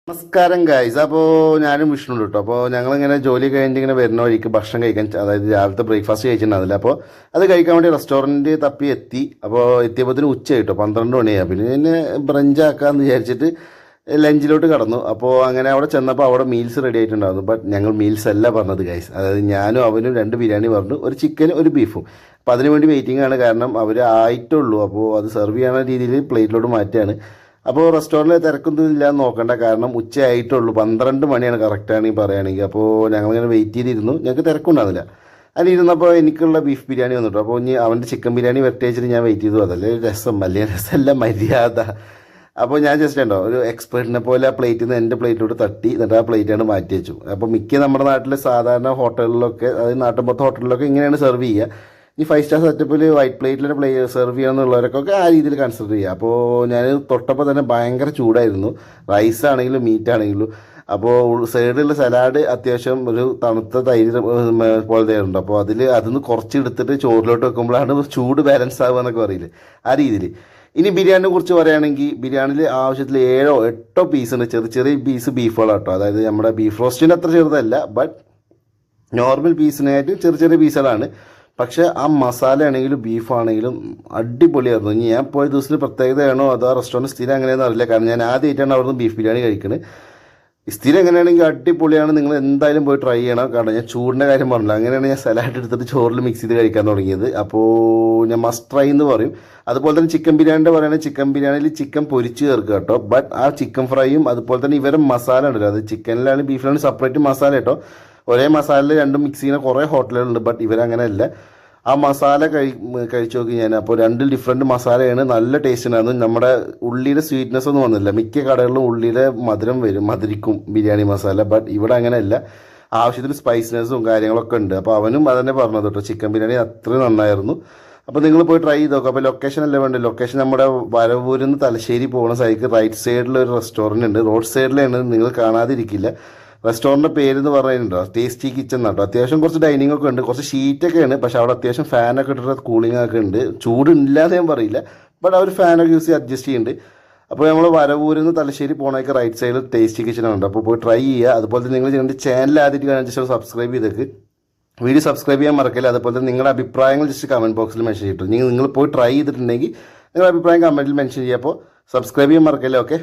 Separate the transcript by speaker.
Speaker 1: നമസ്കാരം ഗൈസ്. അപ്പോൾ ഞാനും വിഷ്ണു കേട്ടോ. അപ്പോൾ ഞങ്ങളിങ്ങനെ ജോലി കഴിഞ്ഞിട്ട് ഇങ്ങനെ വരുന്ന വഴിക്ക് ഭക്ഷണം കഴിക്കാൻ, അതായത് രാവിലത്തെ ബ്രേക്ക്ഫാസ്റ്റ് കഴിച്ചിട്ടുണ്ടാവില്ല. അപ്പോൾ അത് കഴിക്കാൻ വേണ്ടി റെസ്റ്റോറൻറ്റ് തപ്പി എത്തി. അപ്പോൾ എത്തിയപ്പോഴത്തേന് ഉച്ച കിട്ടോ, 12 മണിയായി. പിന്നെ ബ്രഞ്ചാക്കാമെന്ന് വിചാരിച്ചിട്ട് ലഞ്ചിലോട്ട് കടന്നു. അപ്പോൾ അങ്ങനെ അവിടെ ചെന്നപ്പോൾ അവിടെ മീൽസ് റെഡി ആയിട്ടുണ്ടായിരുന്നു. ബട്ട് ഞങ്ങൾ മീൽസ് അല്ല പറഞ്ഞത് ഗൈസ്. അതായത് ഞാനും അവനും 2 ബിരിയാണി പറഞ്ഞു, ഒരു ചിക്കനും ഒരു ബീഫും. അപ്പോൾ അതിന് വേണ്ടി വെയിറ്റിംഗ് ആണ്, കാരണം അവർ ആയിട്ടുള്ളൂ. അപ്പോൾ അത് സെർവ് ചെയ്യുന്ന രീതിയിൽ പ്ലേറ്റിലോട്ട് മാറ്റുകയാണ്. അപ്പോൾ റെസ്റ്റോറൻറ്റിൽ തിരക്കൊന്നും ഇല്ലാന്ന് നോക്കണ്ട, കാരണം ഉച്ചയായിട്ടുള്ളൂ, 12 മണിയാണ് കറക്റ്റാണെങ്കിൽ പറയുകയാണെങ്കിൽ. അപ്പോൾ ഞങ്ങളിങ്ങനെ വെയിറ്റ് ചെയ്തിരുന്നു, ഞങ്ങൾക്ക് തിരക്കുണ്ടാകുന്നില്ല. അതിൽ ഇരുന്നപ്പോൾ എനിക്കുള്ള ബീഫ് ബിരിയാണി വന്നിട്ടു. അപ്പോൾ ഇനി അവൻ്റെ ചിക്കൻ ബിരിയാണി വെട്ടിച്ചിട്ട് ഞാൻ വെയിറ്റ് ചെയ്തു. അതല്ലേ രസം, വലിയ രസമല്ല, മര്യാദ. അപ്പോൾ ഞാൻ ജസ്റ്റ് ഉണ്ടോ ഒരു എക്സ്പെർട്ടിനെ പോലെ ആ പ്ലേറ്റിൽ നിന്ന് എൻ്റെ പ്ലേറ്റിലോട്ട് തട്ടി, എന്നിട്ട് ആ പ്ലേറ്റാണ് മാറ്റി വെച്ചു. അപ്പോൾ മിക്ക നമ്മുടെ നാട്ടിലെ സാധാരണ ഹോട്ടലിലൊക്കെ, അതായത് നാട്ടിൻപുറത്തെ ഹോട്ടലിലൊക്കെ ഇങ്ങനെയാണ് സെർവ് ചെയ്യുക. ഈ 5 സ്റ്റാർ സെറ്റപ്പിൽ വൈറ്റ് പ്ലേറ്റിൽ സെർവ് ചെയ്യണമെന്നുള്ളവരൊക്കെ ആ രീതിയിൽ കൺസിഡർ ചെയ്യുക. അപ്പോൾ ഞാൻ തൊട്ടപ്പോൾ തന്നെ ഭയങ്കര ചൂടായിരുന്നു, റൈസ് ആണെങ്കിലും മീറ്റ് ആണെങ്കിലും. അപ്പോൾ സൈഡിലുള്ള സലാഡ് അത്യാവശ്യം ഒരു തണുത്ത തൈര് പോലത്തെ ഉണ്ട്. അപ്പോൾ അതിന്ന് കുറച്ചെടുത്തിട്ട് ചോറിലോട്ട് വെക്കുമ്പോഴാണ് ചൂട് ബാലൻസ് ആവുക എന്നൊക്കെ പറയില്ലേ, ആ രീതിയിൽ. ഇനി ബിരിയാണിനെ കുറിച്ച് പറയുകയാണെങ്കിൽ, ബിരിയാണിയിൽ ആവശ്യത്തിൽ 7 or 8 പീസുണ്ട്, ചെറിയ പീസ് ബീഫുകളാട്ടോ. അതായത് നമ്മുടെ ബീഫ് റോസ്റ്റിൻ്റെ അത്ര ചെറുതല്ല, ബട്ട് നോർമൽ പീസിനായിട്ട് ചെറിയ പീസുകളാണ്. പക്ഷേ ആ മസാല ആണെങ്കിലും ബീഫാണെങ്കിലും അടിപൊളിയായിരുന്നു. ഇനി ഞാൻ പോയ ദിവസത്തിൽ പ്രത്യേകതയാണോ അതോ റെസ്റ്റോറൻറ്റ് സ്ഥിരം അങ്ങനെയൊന്നും അറിയില്ല, കാരണം ഞാൻ ആദ്യമായിട്ടാണ് അവിടുന്ന് ബീഫ് ബിരിയാണി കഴിക്കുന്നത്. സ്ഥിരം എങ്ങനെയാണെങ്കിൽ അടിപൊളിയാണ്, നിങ്ങൾ എന്തായാലും പോയി ട്രൈ ചെയ്യണം. കാരണം ഞാൻ ചൂടിൻ്റെ കാര്യം പറഞ്ഞില്ല, അങ്ങനെയാണ് ഞാൻ സലാഡ് എടുത്തിട്ട് ചോറിൽ മിക്സ് ചെയ്ത് കഴിക്കാൻ തുടങ്ങിയത്. അപ്പോൾ ഞാൻ മസ്റ്റ് ട്രൈ എന്ന് പറയും. അതുപോലെ തന്നെ ചിക്കൻ ബിരിയാണിൻ്റെ പറയുകയാണെങ്കിൽ, ചിക്കൻ ബിരിയാണിയിൽ ചിക്കൻ പൊരിച്ച് ചേർക്കുക കേട്ടോ. ബട്ട് ആ ചിക്കൻ ഫ്രൈയും അതുപോലെ തന്നെ ഇവരുടെ മസാല ഉണ്ടല്ലോ, അത് ചിക്കനിലാണ് ബീഫിലാണ് സെപ്പറേറ്റ് മസാല കേട്ടോ. ഒരേ മസാലയിൽ രണ്ടും മിക്സ് ചെയ്യുന്ന കുറേ ഹോട്ടലുകളുണ്ട്, ബട്ട് ഇവരങ്ങനെയല്ല. ആ മസാല കഴിച്ചു നോക്കി ഞാൻ. അപ്പോൾ 2 ഡിഫറെൻറ്റ് മസാലയാണ്, നല്ല ടേസ്റ്റ് ഉണ്ടായിരുന്നു. നമ്മുടെ ഉള്ളിയുടെ സ്വീറ്റ്നെസ് ഒന്നും വന്നില്ല. മിക്ക കടകളിലും ഉള്ളിയുടെ മധുരം മധുരിക്കും ബിരിയാണി മസാല, ബട്ട് ഇവിടെ അങ്ങനെയല്ല. ആവശ്യത്തിന് സ്പൈസിനെസ്സും കാര്യങ്ങളൊക്കെ ഉണ്ട്. അപ്പോൾ അവനും അതന്നെ പറഞ്ഞത് കേട്ടോ, ചിക്കൻ ബിരിയാണി അത്രയും നന്നായിരുന്നു. അപ്പോൾ നിങ്ങൾ പോയി ട്രൈ ചെയ്ത് നോക്കുക. അപ്പോൾ ലൊക്കേഷൻ അല്ലേ വേണ്ടത്, ലൊക്കേഷൻ നമ്മുടെ വരവൂരിൽ നിന്ന് തലശ്ശേരി പോകുന്ന സൈഡിൽ റൈറ്റ് സൈഡിൽ ഒരു റെസ്റ്റോറൻറ്റ് ഉണ്ട്, റോഡ് സൈഡിലാണ്, നിങ്ങൾ കാണാതിരിക്കില്ല. റെസ്റ്റോറൻറ്റിൻ്റെ പേരെന്ന് പറയുന്നുണ്ടോ, ടേസ്റ്റി കിച്ചൺ എന്നാട്ടോ. അത്യാവശ്യം കുറച്ച് ഡൈനിങ് ഒക്കെ ഉണ്ട്, കുറച്ച് ഷീറ്റൊക്കെയാണ്. പക്ഷേ അവിടെ അത്യാവശ്യം ഫാനൊക്കെ ഇട്ടിട്ട് കൂളിംഗ് ഒക്കെ ഉണ്ട്. ചൂടില്ലാതെ ഞാൻ പറയില്ല, ബട്ട് അവർ ഫാനൊക്കെ യൂസ് ചെയ്ത് അഡ്ജസ്റ്റ് ചെയ്യുന്നുണ്ട്. അപ്പോൾ നമ്മൾ വരവൂരിൽ നിന്ന് തലശ്ശേരി പോകണേക്ക് റൈറ്റ് സൈഡിൽ ടേസ്റ്റി കിച്ചണുണ്ട്. അപ്പോൾ പോയി ട്രൈ ചെയ്യുക. അതുപോലെ തന്നെ നിങ്ങൾ ഞങ്ങളുടെ ചാനൽ ആദ്യമായിട്ട് കാണാൻ ജസ്റ്റ് സബ്സ്ക്രൈബ് ചെയ്തേക്ക്, വീഡിയോ സബ്സ്ക്രൈബ് ചെയ്യാൻ മറക്കില്ല. അതുപോലെ തന്നെ നിങ്ങളുടെ അഭിപ്രായങ്ങൾ ജസ്റ്റ് കമൻറ്റ് ബോക്സിൽ മെൻഷൻ ചെയ്തിട്ടു. നിങ്ങൾ പോയി ട്രൈ ചെയ്തിട്ടുണ്ടെങ്കിൽ നിങ്ങളുടെ അഭിപ്രായം കമൻറ്റിൽ മെൻഷൻ ചെയ്യുക. അപ്പോൾ സബ്സ്ക്രൈബ് ചെയ്യാൻ മറക്കില്ല. ഓക്കെ.